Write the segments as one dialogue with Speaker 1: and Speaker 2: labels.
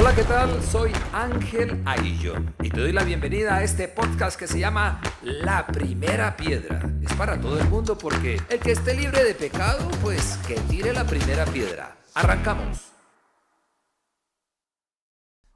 Speaker 1: Hola, ¿qué tal? Soy Ángel Aguillo y te doy la bienvenida a este podcast que se llama La Primera Piedra. Es para todo el mundo porque el que esté libre de pecado, pues que tire la primera piedra. Arrancamos.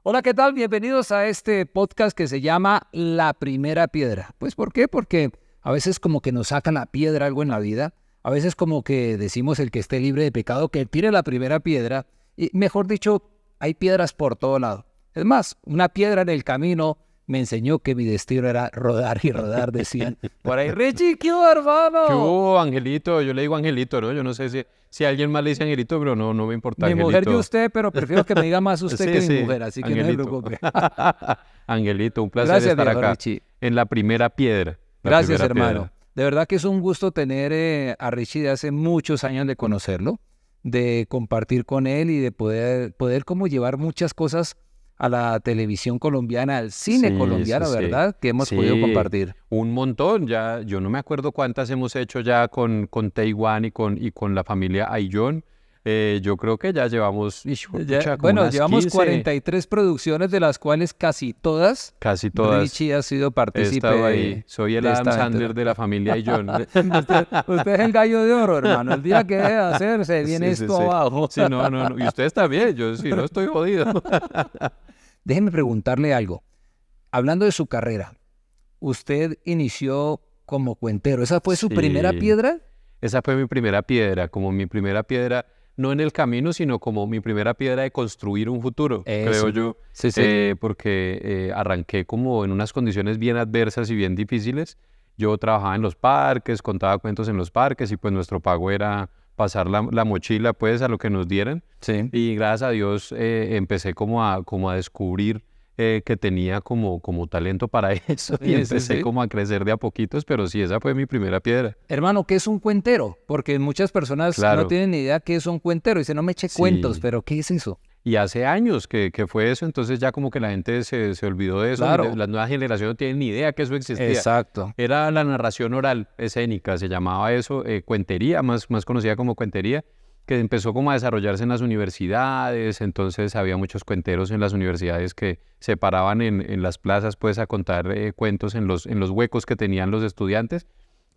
Speaker 2: Hola, ¿qué tal? Bienvenidos a este podcast que se llama La Primera Piedra. Pues, ¿por qué? Porque a veces como que nos sacan la piedra algo en la vida. A veces como que decimos el que esté libre de pecado que tire la primera piedra. Y mejor dicho, hay piedras por todo lado. Es más, una piedra en el camino me enseñó que mi destino era rodar y rodar, decían. Por ahí, Richie, ¿qué hubo, hermano?
Speaker 3: ¿Qué hubo, Angelito? Yo le digo Angelito, ¿no? Yo no sé si alguien más le dice Angelito, pero no me importa,
Speaker 2: Mi
Speaker 3: Angelito.
Speaker 2: mujer que usted, pero prefiero que me diga más usted que mi
Speaker 3: Sí,
Speaker 2: mujer, así que
Speaker 3: Angelito.
Speaker 2: no se preocupe.
Speaker 3: Angelito, un placer
Speaker 2: Gracias,
Speaker 3: estar
Speaker 2: viejo
Speaker 3: acá
Speaker 2: Richie.
Speaker 3: en La Primera Piedra.
Speaker 2: Gracias,
Speaker 3: Primera
Speaker 2: hermano.
Speaker 3: Piedra.
Speaker 2: De verdad que es un gusto tener a Richie de hace muchos años de conocerlo, de compartir con él y de poder como llevar muchas cosas a la televisión colombiana, al cine
Speaker 3: Sí,
Speaker 2: colombiano,
Speaker 3: sí, sí.
Speaker 2: ¿verdad? Que hemos
Speaker 3: Sí,
Speaker 2: podido compartir.
Speaker 3: un montón. Ya, yo no me acuerdo cuántas hemos hecho ya con Taiwán y con la familia Ayllón. Yo creo que ya llevamos,
Speaker 2: Bueno, llevamos
Speaker 3: 15,
Speaker 2: 43 producciones, de las cuales casi todas
Speaker 3: casi todas.
Speaker 2: Richie ha sido
Speaker 3: He
Speaker 2: partícipe
Speaker 3: estado ahí. Soy el
Speaker 2: de
Speaker 3: Adam
Speaker 2: esta
Speaker 3: Sandler
Speaker 2: aventura.
Speaker 3: de la familia Ayllón.
Speaker 2: Usted es el gallo de oro, hermano. El día que deje de hacer, se viene
Speaker 3: Sí,
Speaker 2: esto
Speaker 3: sí.
Speaker 2: abajo.
Speaker 3: Sí, no. Y ustedes también. Yo sí, no estoy jodido.
Speaker 2: Déjeme preguntarle algo. Hablando de su carrera, usted inició como cuentero. ¿Esa fue su
Speaker 3: Sí.
Speaker 2: primera piedra?
Speaker 3: Esa fue mi primera piedra, como mi primera piedra, no en el camino, sino como mi primera piedra de construir un futuro,
Speaker 2: Eso.
Speaker 3: creo yo.
Speaker 2: Sí, sí.
Speaker 3: Porque arranqué como en unas condiciones bien adversas y bien difíciles. Yo trabajaba en los parques, contaba cuentos en los parques y pues nuestro pago era pasar la mochila pues a lo que nos dieran.
Speaker 2: Sí.
Speaker 3: Y gracias a Dios empecé como a descubrir que tenía como talento para eso y
Speaker 2: Sí,
Speaker 3: empecé
Speaker 2: sí.
Speaker 3: como a crecer de a poquitos, pero sí, esa fue mi primera piedra.
Speaker 2: Hermano, ¿qué es un cuentero? Porque muchas personas no
Speaker 3: Claro.
Speaker 2: tienen ni idea qué es un cuentero. Dicen, no me eche
Speaker 3: Sí.
Speaker 2: cuentos, pero ¿qué es eso?
Speaker 3: Y hace años que fue eso, entonces ya como que la gente se olvidó de eso,
Speaker 2: Claro.
Speaker 3: las nuevas generaciones no tienen ni idea que eso existía.
Speaker 2: Exacto.
Speaker 3: Era la narración oral escénica, se llamaba eso, cuentería, más conocida como cuentería, que empezó como a desarrollarse en las universidades. Entonces había muchos cuenteros en las universidades que se paraban en las plazas pues a contar cuentos en los huecos que tenían los estudiantes.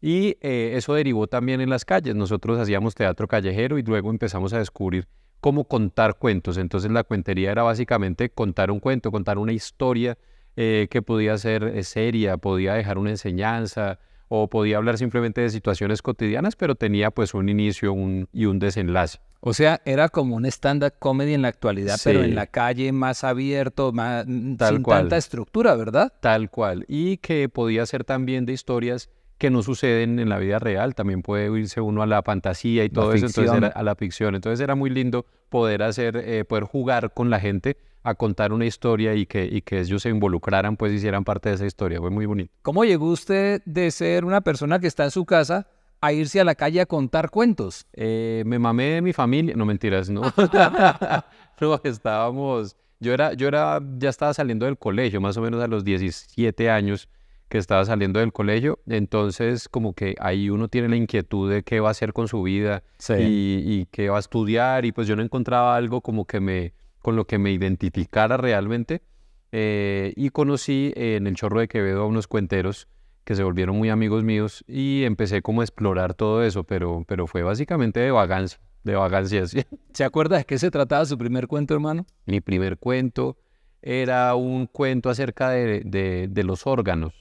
Speaker 3: Y eso derivó también en las calles. Nosotros hacíamos teatro callejero y luego empezamos a descubrir cómo contar cuentos. Entonces la cuentería era básicamente contar un cuento, contar una historia que podía ser seria, podía dejar una enseñanza o podía hablar simplemente de situaciones cotidianas, pero tenía pues un inicio y un desenlace.
Speaker 2: O sea, era como un stand-up comedy en la actualidad, pero en
Speaker 3: Sí.
Speaker 2: la calle, más abierto,
Speaker 3: Tal
Speaker 2: sin
Speaker 3: cual.
Speaker 2: tanta estructura, ¿verdad?
Speaker 3: Tal cual. Y que podía ser también de historias que no suceden en la vida real. También puede irse uno a la fantasía y todo eso, entonces
Speaker 2: ficción.
Speaker 3: era a la ficción. Entonces era muy lindo poder poder jugar con la gente a contar una historia y que ellos se involucraran, pues hicieran parte de esa historia. Fue muy bonito.
Speaker 2: ¿Cómo llegó usted de ser una persona que está en su casa a irse a la calle a contar cuentos?
Speaker 3: Me mamé de mi familia. No, mentiras, no. No, ya estaba saliendo del colegio, más o menos a los 17 años que estaba saliendo del colegio. Entonces, como que ahí uno tiene la inquietud de qué va a hacer con su vida
Speaker 2: Sí.
Speaker 3: y qué va a estudiar. Y pues yo no encontraba algo como con lo que me identificara realmente. Y conocí en el Chorro de Quevedo a unos cuenteros que se volvieron muy amigos míos y empecé como a explorar todo eso, pero fue básicamente de vagancia, ¿sí?
Speaker 2: ¿Se acuerda de qué se trataba su primer cuento, hermano?
Speaker 3: Mi primer cuento era un cuento acerca de los órganos,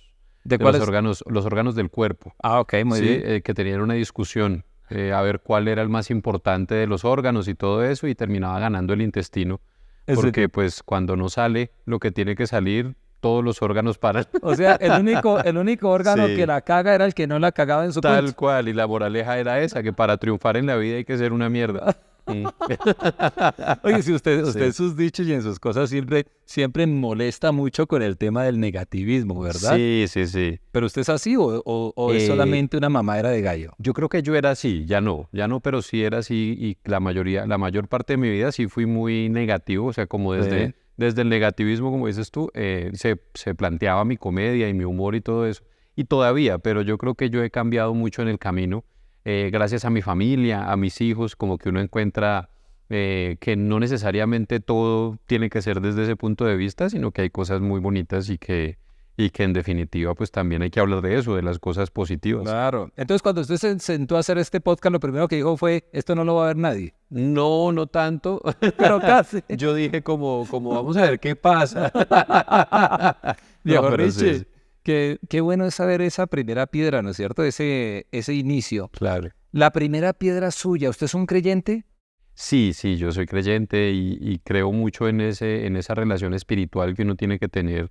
Speaker 2: ¿De
Speaker 3: de
Speaker 2: cuáles?
Speaker 3: los órganos del cuerpo,
Speaker 2: Ah, ok, muy
Speaker 3: ¿sí?
Speaker 2: bien.
Speaker 3: Que tenían una discusión, a ver cuál era el más importante de los órganos y todo eso, y terminaba ganando el intestino,
Speaker 2: ¿En
Speaker 3: porque
Speaker 2: serio?
Speaker 3: pues cuando no sale lo que tiene que salir, todos los órganos paran.
Speaker 2: O sea, el único órgano
Speaker 3: Sí.
Speaker 2: que la caga era el que no la cagaba en su
Speaker 3: Tal
Speaker 2: cuento.
Speaker 3: cual, y la moraleja era esa, que para triunfar en la vida hay que ser una mierda. Mm.
Speaker 2: Oye, si usted
Speaker 3: Sí.
Speaker 2: en sus dichos y en sus cosas siempre molesta mucho con el tema del negativismo, ¿verdad?
Speaker 3: Sí.
Speaker 2: ¿Pero usted es así o es
Speaker 3: Eh,
Speaker 2: solamente una mamadera de gallo?
Speaker 3: Yo creo que yo era así, ya no, pero sí era así y la mayor parte de mi vida sí fui muy negativo, o sea, como
Speaker 2: Sí.
Speaker 3: desde el negativismo, como dices tú, se planteaba mi comedia y mi humor y todo eso. Y todavía, pero yo creo que yo he cambiado mucho en el camino, gracias a mi familia, a mis hijos, como que uno encuentra que no necesariamente todo tiene que ser desde ese punto de vista, sino que hay cosas muy bonitas y que en definitiva pues también hay que hablar de eso, de las cosas positivas.
Speaker 2: Claro. Entonces, cuando usted se sentó a hacer este podcast, lo primero que dijo fue, esto no lo va a ver nadie.
Speaker 3: No, no tanto.
Speaker 2: Pero casi.
Speaker 3: Yo dije como vamos a ver qué pasa.
Speaker 2: Viejo
Speaker 3: No, pero
Speaker 2: Richie,
Speaker 3: sí,
Speaker 2: qué bueno es saber esa primera piedra, ¿no es cierto? Ese inicio.
Speaker 3: claro.
Speaker 2: La primera piedra suya, ¿usted es un creyente?
Speaker 3: Sí, sí, yo soy creyente y creo mucho en esa relación espiritual que uno tiene que tener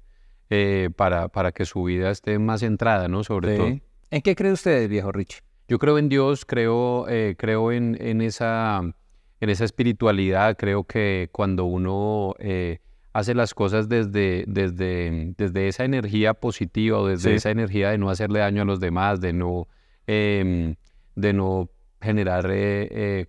Speaker 3: para que su vida esté más centrada, ¿no? Sobre todo.
Speaker 2: ¿En qué cree usted, viejo Richie?
Speaker 3: Yo creo en Dios, creo en esa espiritualidad, creo que cuando uno hace las cosas desde esa energía positiva o desde
Speaker 2: Sí.
Speaker 3: esa energía de no hacerle daño a los demás, em, de no generar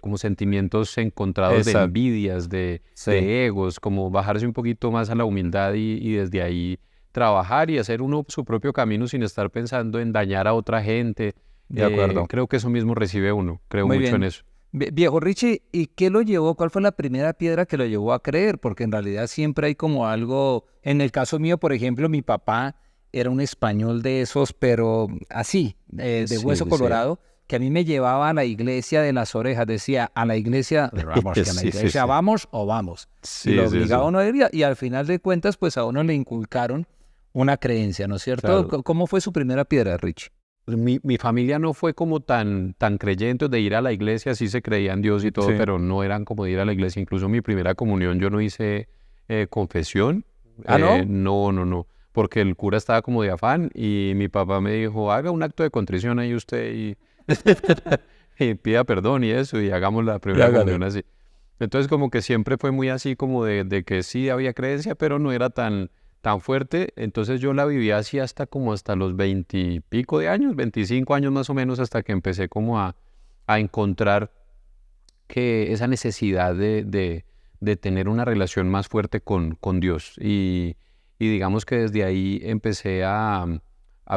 Speaker 3: como sentimientos encontrados de
Speaker 2: Exacto.
Speaker 3: envidias,
Speaker 2: Sí.
Speaker 3: de egos, como bajarse un poquito más a la humildad y desde ahí trabajar y hacer uno su propio camino sin estar pensando en dañar a otra gente.
Speaker 2: De acuerdo.
Speaker 3: Creo que eso mismo recibe uno, creo
Speaker 2: Muy
Speaker 3: mucho
Speaker 2: bien.
Speaker 3: en eso.
Speaker 2: Viejo Richie, ¿y qué lo llevó? ¿Cuál fue la primera piedra que lo llevó a creer? Porque en realidad siempre hay como algo, en el caso mío, por ejemplo, mi papá era un español de esos, pero así, de
Speaker 3: Sí,
Speaker 2: hueso
Speaker 3: sí.
Speaker 2: colorado, que a mí me llevaba a la iglesia de las orejas, decía, a la iglesia, vamos, que a la
Speaker 3: Sí, sí,
Speaker 2: iglesia
Speaker 3: sí.
Speaker 2: vamos o vamos.
Speaker 3: Sí,
Speaker 2: Y lo
Speaker 3: sí,
Speaker 2: obligaba
Speaker 3: sí.
Speaker 2: a uno a ir, y al final de cuentas, pues a uno le inculcaron una creencia, ¿no es cierto?
Speaker 3: Claro.
Speaker 2: ¿Cómo fue su primera piedra, Richie?
Speaker 3: Mi familia no fue como tan creyente de ir a la iglesia, sí se creía en Dios y todo,
Speaker 2: Sí.
Speaker 3: pero no eran como de ir a la iglesia. Incluso mi primera comunión yo no hice confesión.
Speaker 2: ¿Ah, no?
Speaker 3: No, porque el cura estaba como de afán y mi papá me dijo, haga un acto de contrición ahí usted y pida perdón y eso, y hagamos la primera
Speaker 2: hágale.
Speaker 3: comunión así. Entonces como que siempre fue muy así como de que sí había creencia, pero no era tan fuerte. Entonces yo la viví así hasta los 20 y pico de años, 25 años más o menos, hasta que empecé como a encontrar que esa necesidad de tener una relación más fuerte con Dios. Y digamos que desde ahí empecé a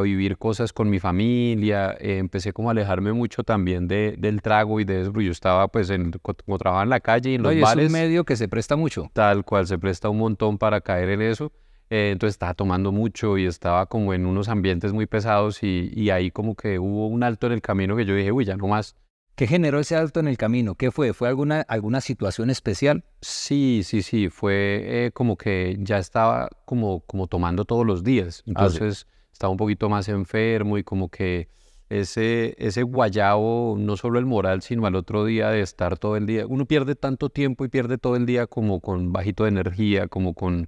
Speaker 3: vivir cosas con mi familia, empecé como a alejarme mucho también del trago y de eso, porque yo estaba pues como trabajaba en la calle y en
Speaker 2: No,
Speaker 3: los
Speaker 2: y es un
Speaker 3: bares,
Speaker 2: medio que se presta mucho.
Speaker 3: tal cual se presta un montón para caer en eso. Entonces estaba tomando mucho y estaba como en unos ambientes muy pesados y ahí como que hubo un alto en el camino que yo dije, uy, ya no más.
Speaker 2: ¿Qué generó ese alto en el camino? ¿Qué fue? ¿Fue alguna situación especial?
Speaker 3: Sí, fue como que ya estaba como tomando todos los días,
Speaker 2: sí.
Speaker 3: entonces estaba un poquito más enfermo y como que ese guayabo, no solo el moral, sino al otro día de estar todo el día, uno pierde tanto tiempo y pierde todo el día como con bajito de energía, como con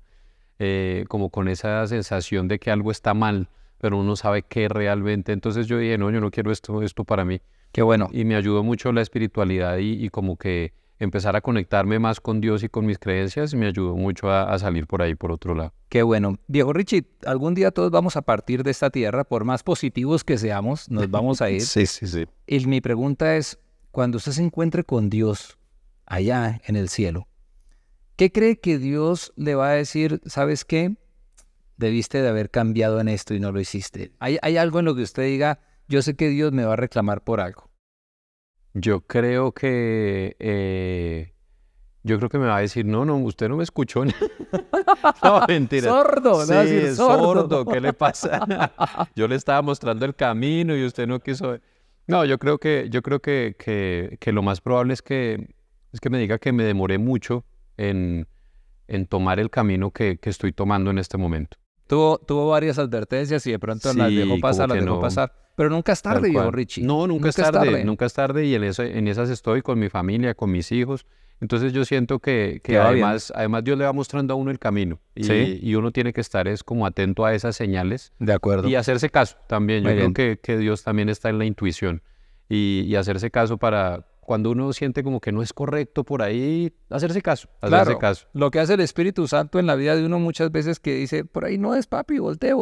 Speaker 3: esa sensación de que algo está mal, pero uno sabe qué realmente, entonces yo dije, no, yo no quiero esto para mí.
Speaker 2: Qué bueno.
Speaker 3: Y me ayudó mucho la espiritualidad y como que empezar a conectarme más con Dios y con mis creencias, me ayudó mucho a salir por ahí, por otro lado.
Speaker 2: Qué bueno. Viejo Richie, algún día todos vamos a partir de esta tierra, por más positivos que seamos, nos vamos a ir.
Speaker 3: Sí.
Speaker 2: Y mi pregunta es, cuando usted se encuentre con Dios allá en el cielo, ¿qué cree que Dios le va a decir? ¿Sabes qué? Debiste de haber cambiado en esto y no lo hiciste. ¿Hay algo en lo que usted diga, yo sé que Dios me va a reclamar por algo?
Speaker 3: Yo creo que me va a decir, no, usted no me escuchó. No, mentira.
Speaker 2: Sordo,
Speaker 3: Sí,
Speaker 2: le va a decir, sordo.
Speaker 3: ¿qué le pasa? Yo le estaba mostrando el camino y usted no quiso ver. No, yo creo que lo más probable es que me diga que me demoré mucho en tomar el camino que estoy tomando en este momento.
Speaker 2: Tuvo varias advertencias y de pronto las
Speaker 3: Sí,
Speaker 2: dejó pasar,
Speaker 3: como
Speaker 2: las
Speaker 3: que
Speaker 2: dejó
Speaker 3: no.
Speaker 2: pasar. Pero nunca es
Speaker 3: Tal
Speaker 2: tarde, viejo
Speaker 3: cual.
Speaker 2: Richie.
Speaker 3: No, nunca es tarde y en esas estoy con mi familia, con mis hijos. Entonces yo siento que
Speaker 2: Que va bien.
Speaker 3: además Dios le va mostrando a uno el camino
Speaker 2: Sí.
Speaker 3: y uno tiene que estar es como atento a esas señales
Speaker 2: De acuerdo.
Speaker 3: y hacerse caso también. Yo
Speaker 2: Muy
Speaker 3: creo
Speaker 2: bien.
Speaker 3: que Dios también está en la intuición y hacerse caso para cuando uno siente como que no es correcto por ahí, hacerse caso.
Speaker 2: Claro, lo que hace el Espíritu Santo en la vida de uno muchas veces que dice, por ahí no es, papi, voltee.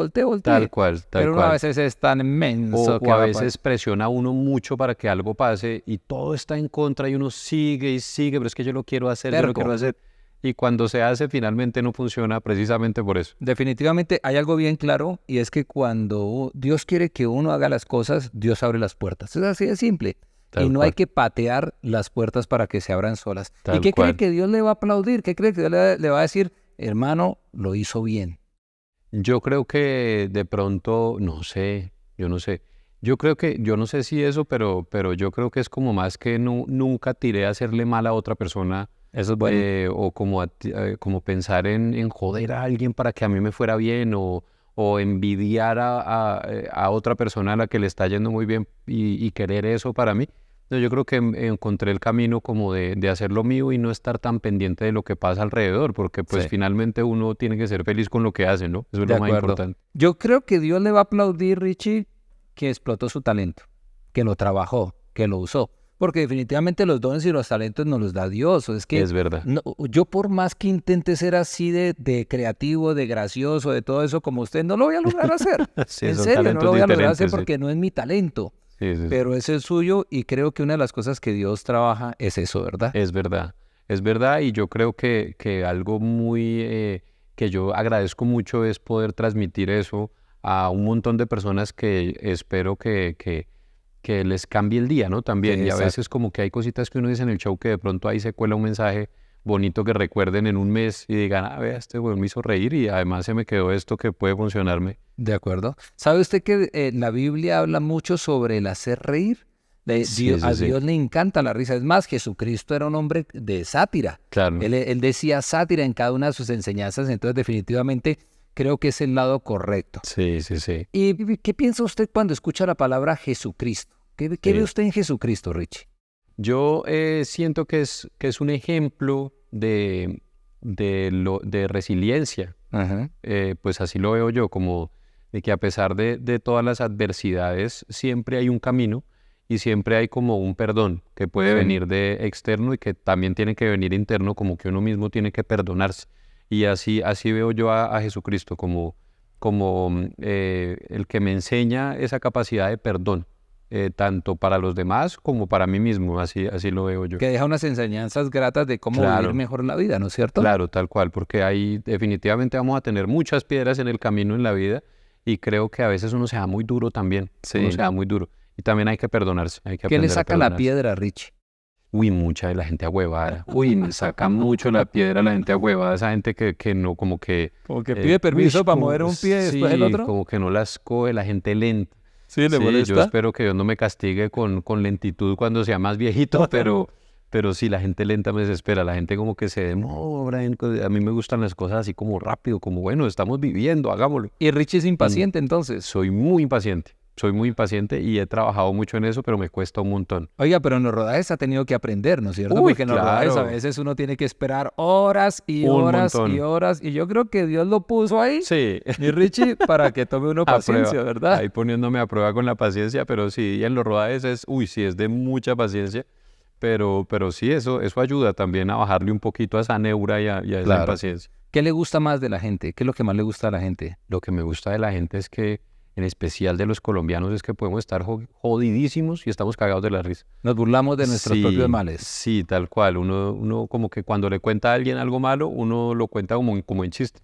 Speaker 3: Tal cual.
Speaker 2: Pero uno a veces es tan inmenso
Speaker 3: O
Speaker 2: que
Speaker 3: a
Speaker 2: va
Speaker 3: veces presiona a uno mucho para que algo pase y todo está en contra y uno sigue y sigue, pero es que yo lo quiero hacer, yo lo
Speaker 2: Terco.
Speaker 3: quiero hacer. Y cuando se hace finalmente no funciona precisamente por eso.
Speaker 2: Definitivamente hay algo bien claro y es que cuando Dios quiere que uno haga las cosas, Dios abre las puertas. Es así de simple.
Speaker 3: Tal
Speaker 2: y no
Speaker 3: cual.
Speaker 2: hay que patear las puertas para que se abran solas. ¿Y
Speaker 3: Tal
Speaker 2: qué
Speaker 3: cual.
Speaker 2: cree que Dios le va a aplaudir? ¿Qué cree que Dios le va a decir? Hermano, lo hizo bien.
Speaker 3: Yo creo que de pronto, no sé, yo no sé. Yo no sé si eso, pero yo creo que es como más que nunca tiré a hacerle mal a otra persona
Speaker 2: Eso es bueno.
Speaker 3: o como, como pensar en joder a alguien para que a mí me fuera bien o envidiar a otra persona a la que le está yendo muy bien y querer eso para mí. No, yo creo que encontré el camino como de hacer lo mío y no estar tan pendiente de lo que pasa alrededor, porque pues
Speaker 2: Sí,
Speaker 3: finalmente uno tiene que ser feliz con lo que hace, ¿no? Eso es
Speaker 2: de
Speaker 3: lo más
Speaker 2: acuerdo.
Speaker 3: importante.
Speaker 2: Yo creo que Dios le va a aplaudir, Richie, que explotó su talento, que lo trabajó, que lo usó. Porque definitivamente los dones y los talentos nos los da Dios. O es que
Speaker 3: Es verdad.
Speaker 2: yo por más que intente ser así de creativo, de gracioso, de todo eso como usted, no lo voy a lograr hacer.
Speaker 3: Sí,
Speaker 2: En
Speaker 3: son
Speaker 2: serio, no
Speaker 3: talentos
Speaker 2: lo voy a lograr hacer
Speaker 3: diferentes, sí.
Speaker 2: porque no es mi talento.
Speaker 3: Sí, sí, sí.
Speaker 2: Pero es el suyo y creo que una de las cosas que Dios trabaja es eso, ¿verdad?
Speaker 3: Es verdad y yo creo que algo muy que yo agradezco mucho es poder transmitir eso a un montón de personas que espero que les cambie el día, ¿no? También,
Speaker 2: Sí,
Speaker 3: y a
Speaker 2: exacto.
Speaker 3: veces como que hay cositas que uno dice en el show que de pronto ahí se cuela un mensaje bonito que recuerden en un mes y digan, ah, vea, este güey me hizo reír y además se me quedó esto que puede funcionarme.
Speaker 2: De acuerdo. ¿Sabe usted que la Biblia habla mucho sobre el hacer reír?
Speaker 3: Sí,
Speaker 2: A
Speaker 3: sí, sí,
Speaker 2: Dios le encanta la risa. Es más, Jesucristo era un hombre de sátira.
Speaker 3: claro.
Speaker 2: Él decía sátira en cada una de sus enseñanzas, entonces definitivamente creo que es el lado correcto.
Speaker 3: Sí, sí, sí.
Speaker 2: ¿Y qué piensa usted cuando escucha la palabra Jesucristo? ¿Qué ve
Speaker 3: Sí.
Speaker 2: usted en Jesucristo, Richie?
Speaker 3: Yo siento que es un ejemplo de resiliencia.
Speaker 2: Ajá.
Speaker 3: Pues así lo veo yo, como de que a pesar de todas las adversidades, siempre hay un camino y siempre hay como un perdón que puede
Speaker 2: Sí.
Speaker 3: venir de externo y que también tiene que venir interno, como que uno mismo tiene que perdonarse. Y así veo yo a Jesucristo, como el que me enseña esa capacidad de perdón, tanto para los demás como para mí mismo, así lo veo yo.
Speaker 2: Que deja unas enseñanzas gratas de cómo vivir
Speaker 3: Claro.
Speaker 2: mejor la vida, ¿no es cierto?
Speaker 3: Claro, tal cual, porque ahí definitivamente vamos a tener muchas piedras en el camino en la vida y creo que a veces uno se da muy duro también,
Speaker 2: Sí.
Speaker 3: uno se da muy duro y también hay que perdonarse, hay que
Speaker 2: ¿Qué le
Speaker 3: aprender a
Speaker 2: saca la
Speaker 3: perdonarse.
Speaker 2: piedra, Richie?
Speaker 3: Uy, mucha de la gente ahuevada, uy, me saca mucho la piedra la gente ahuevada, esa gente que no, como que...
Speaker 2: Como que pide permiso para
Speaker 3: como-
Speaker 2: mover un pie y después el
Speaker 3: sí,
Speaker 2: otro.
Speaker 3: como que no las coge, la gente lenta.
Speaker 2: Sí, le
Speaker 3: Sí, yo
Speaker 2: molesta.
Speaker 3: espero que Dios no me castigue con lentitud cuando sea más viejito, pero sí, la gente lenta me desespera, la gente como que se demora. A mí me gustan las cosas así como rápido, como bueno, estamos viviendo, hagámoslo.
Speaker 2: Y Richie es impaciente entonces.
Speaker 3: Soy muy impaciente y he trabajado mucho en eso, pero me cuesta un montón.
Speaker 2: Oiga, pero en los rodajes ha tenido que aprender, ¿no es cierto?
Speaker 3: Uy,
Speaker 2: Porque en los rodajes a
Speaker 3: claro.
Speaker 2: veces uno tiene que esperar horas y
Speaker 3: Un
Speaker 2: horas y
Speaker 3: montón.
Speaker 2: horas. Y yo creo que Dios lo puso ahí,
Speaker 3: Sí,
Speaker 2: mi Richie, para que tome uno
Speaker 3: a
Speaker 2: paciencia,
Speaker 3: prueba.
Speaker 2: ¿verdad?
Speaker 3: Ahí poniéndome a prueba con la paciencia, pero sí, y en los rodajes sí, es de mucha paciencia. Pero sí, eso ayuda también a bajarle un poquito a esa neura y a esa
Speaker 2: Claro.
Speaker 3: impaciencia.
Speaker 2: ¿Qué le gusta más de la gente? ¿Qué es lo que más le gusta a la gente?
Speaker 3: Lo que me gusta de la gente es que, en especial de los colombianos, es que podemos estar jodidísimos y estamos cagados de la risa.
Speaker 2: Nos burlamos de nuestros
Speaker 3: Sí,
Speaker 2: propios males.
Speaker 3: Sí, tal cual. Uno como que cuando le cuenta a alguien algo malo, uno lo cuenta como en chiste.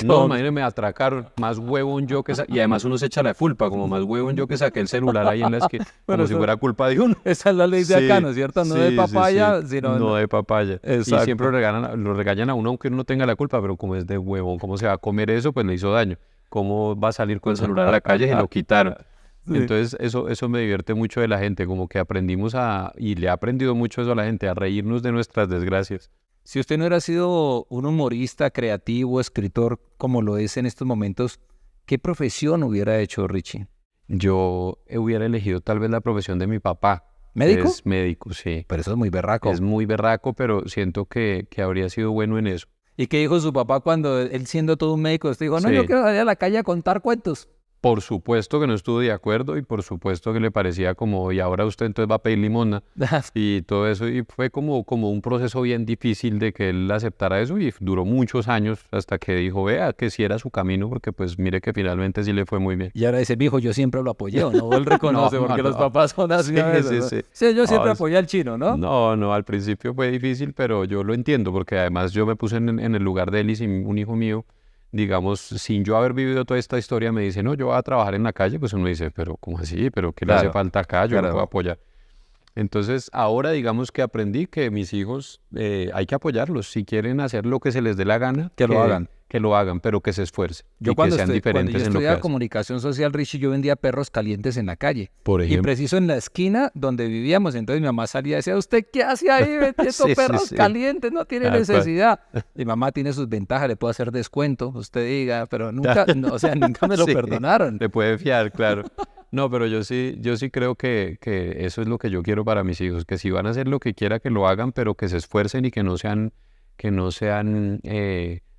Speaker 3: No,
Speaker 2: Como-
Speaker 3: imagínate, me atracaron, más huevón yo que y además uno se echa la culpa, como más huevón yo que saqué el celular ahí en la esquina,
Speaker 2: Bueno,
Speaker 3: como si
Speaker 2: eso-
Speaker 3: fuera culpa de uno.
Speaker 2: Esa es la ley de acá,
Speaker 3: Sí,
Speaker 2: ¿no es cierto? No
Speaker 3: sí,
Speaker 2: de
Speaker 3: sí,
Speaker 2: papaya,
Speaker 3: sí.
Speaker 2: sino...
Speaker 3: No de papaya.
Speaker 2: Exacto.
Speaker 3: Y siempre lo regañan a uno aunque uno no tenga la culpa, pero como es de huevón, ¿cómo se va a comer eso? Pues le hizo daño. ¿Cómo va a salir con el celular a la calle? Se lo quitaron.
Speaker 2: Sí.
Speaker 3: Entonces eso me divierte mucho de la gente, como que aprendimos y le he aprendido mucho eso a la gente, a reírnos de nuestras desgracias.
Speaker 2: Si usted no hubiera sido un humorista, creativo, escritor, como lo es en estos momentos, ¿qué profesión hubiera hecho Richie?
Speaker 3: Yo hubiera elegido tal vez la profesión de mi papá.
Speaker 2: ¿Médico?
Speaker 3: Es médico, sí.
Speaker 2: Pero eso es muy berraco.
Speaker 3: Es muy berraco, pero siento que habría sido bueno en eso.
Speaker 2: ¿Y qué dijo su papá cuando él siendo todo un médico, usted dijo, no,
Speaker 3: Sí.
Speaker 2: yo quiero salir a la calle a contar cuentos?
Speaker 3: Por supuesto que no estuvo de acuerdo y por supuesto que le parecía como, y ahora usted entonces va a pedir limosna y todo eso. Y fue como un proceso bien difícil de que él aceptara eso y duró muchos años hasta que dijo, vea, que sí era su camino, porque pues mire que finalmente sí le fue muy bien.
Speaker 2: Y ahora dice, viejo, yo siempre lo apoyé, ¿no? Él reconoce,
Speaker 3: No,
Speaker 2: porque
Speaker 3: no,
Speaker 2: los
Speaker 3: no.
Speaker 2: papás son así a
Speaker 3: Sí,
Speaker 2: veces,
Speaker 3: sí,
Speaker 2: ¿no?
Speaker 3: sí.
Speaker 2: Sí, yo siempre
Speaker 3: No,
Speaker 2: apoyé al chino, ¿no?
Speaker 3: No, al principio fue difícil, pero yo lo entiendo, porque además yo me puse en el lugar de él y si un hijo mío, digamos, sin yo haber vivido toda esta historia, me dice, no, yo voy a trabajar en la calle, pues uno dice, pero ¿cómo así? ¿Pero qué le hace
Speaker 2: Claro,
Speaker 3: falta acá? Yo
Speaker 2: claro.
Speaker 3: lo puedo apoyar. Entonces, ahora digamos que aprendí que mis hijos hay que apoyarlos. Si quieren hacer lo que se les dé la gana,
Speaker 2: Que lo hagan.
Speaker 3: Que lo hagan, pero que se esfuercen
Speaker 2: Yo
Speaker 3: y que
Speaker 2: cuando
Speaker 3: sean
Speaker 2: yo
Speaker 3: diferentes en lo que
Speaker 2: estudiaba
Speaker 3: hacen.
Speaker 2: comunicación social, Richie, yo vendía perros calientes en la calle.
Speaker 3: Por
Speaker 2: Y
Speaker 3: ejemplo.
Speaker 2: preciso en la esquina donde vivíamos, entonces mi mamá salía y decía, ¿usted qué hace ahí vendiendo
Speaker 3: Sí,
Speaker 2: perros
Speaker 3: sí.
Speaker 2: calientes? No tiene
Speaker 3: Tal cual.
Speaker 2: necesidad. Mi mamá tiene sus ventajas, le puedo hacer descuento, usted diga, pero nunca, no, o sea, nunca me lo
Speaker 3: Sí,
Speaker 2: perdonaron.
Speaker 3: te puede fiar, claro. No, pero yo sí creo que eso es lo que yo quiero para mis hijos, que si van a hacer lo que quiera que lo hagan, pero que se esfuercen y que no sean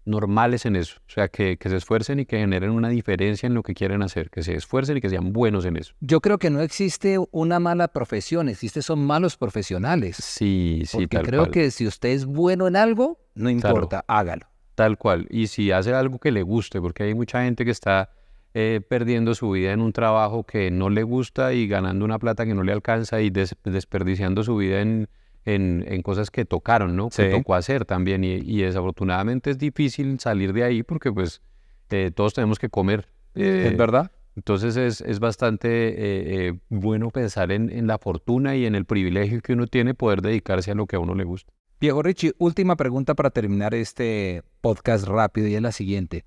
Speaker 3: normales en eso. O sea, que se esfuercen y que generen una diferencia en lo que quieren hacer, que se esfuercen y que sean buenos en eso.
Speaker 2: Yo creo que no existe una mala profesión, son malos profesionales.
Speaker 3: Sí, sí,
Speaker 2: Porque
Speaker 3: tal
Speaker 2: creo
Speaker 3: cual.
Speaker 2: que si usted es bueno en algo, no importa, hágalo.
Speaker 3: Tal cual. Y si hace algo que le guste, porque hay mucha gente que está perdiendo su vida en un trabajo que no le gusta y ganando una plata que no le alcanza y desperdiciando su vida en cosas que tocaron, ¿no? Que
Speaker 2: Sí.
Speaker 3: tocó hacer también. Y desafortunadamente es difícil salir de ahí porque pues todos tenemos que comer.
Speaker 2: ¿Es verdad?
Speaker 3: Entonces es bastante bueno pensar en la fortuna y en el privilegio que uno tiene poder dedicarse a lo que a uno le gusta.
Speaker 2: Viejo Richie, última pregunta para terminar este podcast rápido y es la siguiente.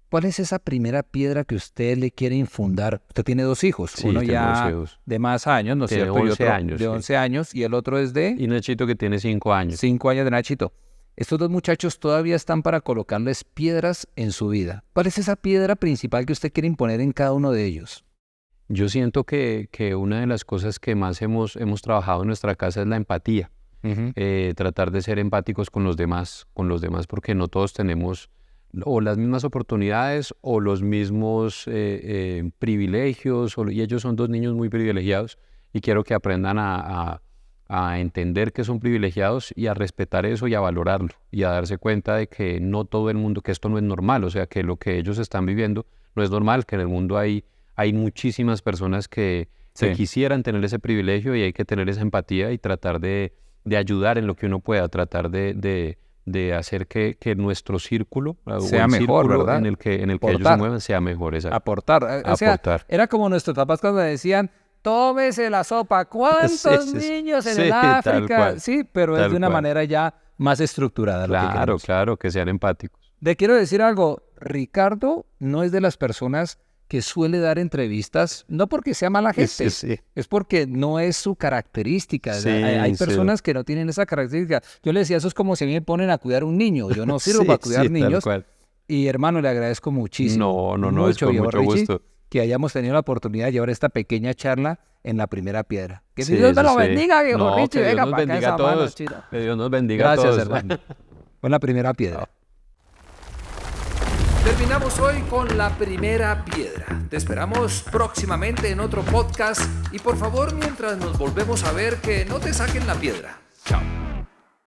Speaker 2: ¿Cuál es esa primera piedra que usted le quiere infundar? Usted tiene 2 hijos,
Speaker 3: Sí,
Speaker 2: uno
Speaker 3: tengo
Speaker 2: ya
Speaker 3: 2 hijos.
Speaker 2: de más años, ¿no es
Speaker 3: Tiene
Speaker 2: cierto?
Speaker 3: 11
Speaker 2: y otro
Speaker 3: años,
Speaker 2: de
Speaker 3: sí.
Speaker 2: 11 años y el otro es de
Speaker 3: Y Nachito que tiene 5 años.
Speaker 2: 5 años de Nachito. Estos 2 muchachos todavía están para colocarles piedras en su vida. ¿Cuál es esa piedra principal que usted quiere imponer en cada uno de ellos?
Speaker 3: Yo siento que una de las cosas que más hemos trabajado en nuestra casa es la empatía. Tratar de ser empáticos con los demás, porque no todos tenemos o las mismas oportunidades o los mismos privilegios, y ellos son 2 niños muy privilegiados y quiero que aprendan a entender que son privilegiados y a respetar eso y a valorarlo y a darse cuenta de que no todo el mundo, que esto no es normal, o sea, que lo que ellos están viviendo no es normal, que en el mundo hay muchísimas personas que quisieran tener ese privilegio y hay que tener esa empatía y tratar de ayudar en lo que uno pueda, tratar de hacer que nuestro círculo
Speaker 2: Sea
Speaker 3: o el
Speaker 2: mejor,
Speaker 3: círculo
Speaker 2: ¿verdad?
Speaker 3: en el que ellos se
Speaker 2: Aportar.
Speaker 3: muevan sea mejor. Exacto.
Speaker 2: Aportar. O sea,
Speaker 3: Aportar.
Speaker 2: era como nuestros papás cuando decían, tómese la sopa. ¿Cuántos
Speaker 3: Sí, sí,
Speaker 2: niños en
Speaker 3: sí,
Speaker 2: el
Speaker 3: tal
Speaker 2: África?
Speaker 3: cual,
Speaker 2: Sí, pero es
Speaker 3: tal
Speaker 2: de una
Speaker 3: cual.
Speaker 2: manera ya más estructurada. Lo que
Speaker 3: Claro,
Speaker 2: queremos.
Speaker 3: claro, que sean empáticos.
Speaker 2: Le quiero decir algo. Ricardo no es de las personas que suele dar entrevistas, no porque sea mala gente,
Speaker 3: Sí.
Speaker 2: es porque no es su característica.
Speaker 3: Sí,
Speaker 2: Hay
Speaker 3: sí.
Speaker 2: personas que no tienen esa característica. Yo le decía, eso es como si a mí me ponen a cuidar un niño. Yo no sirvo
Speaker 3: Sí,
Speaker 2: para cuidar
Speaker 3: sí, tal
Speaker 2: niños.
Speaker 3: cual.
Speaker 2: Y hermano, le agradezco muchísimo.
Speaker 3: No, es con
Speaker 2: viejo
Speaker 3: mucho
Speaker 2: Richie,
Speaker 3: gusto.
Speaker 2: que hayamos tenido la oportunidad de llevar esta pequeña charla en la primera piedra. Que
Speaker 3: Sí,
Speaker 2: Dios me lo
Speaker 3: eso sí.
Speaker 2: bendiga, viejo
Speaker 3: No,
Speaker 2: Richie.
Speaker 3: que Dios
Speaker 2: Venga
Speaker 3: nos
Speaker 2: para acá
Speaker 3: bendiga
Speaker 2: esa
Speaker 3: a
Speaker 2: mano,
Speaker 3: todos.
Speaker 2: chino.
Speaker 3: Que Dios nos bendiga a
Speaker 2: Gracias,
Speaker 3: todos.
Speaker 2: hermano. Fue la primera piedra.
Speaker 1: Terminamos hoy con la primera piedra. Te esperamos próximamente en otro podcast y por favor mientras nos volvemos a ver que no te saquen la piedra. Chao.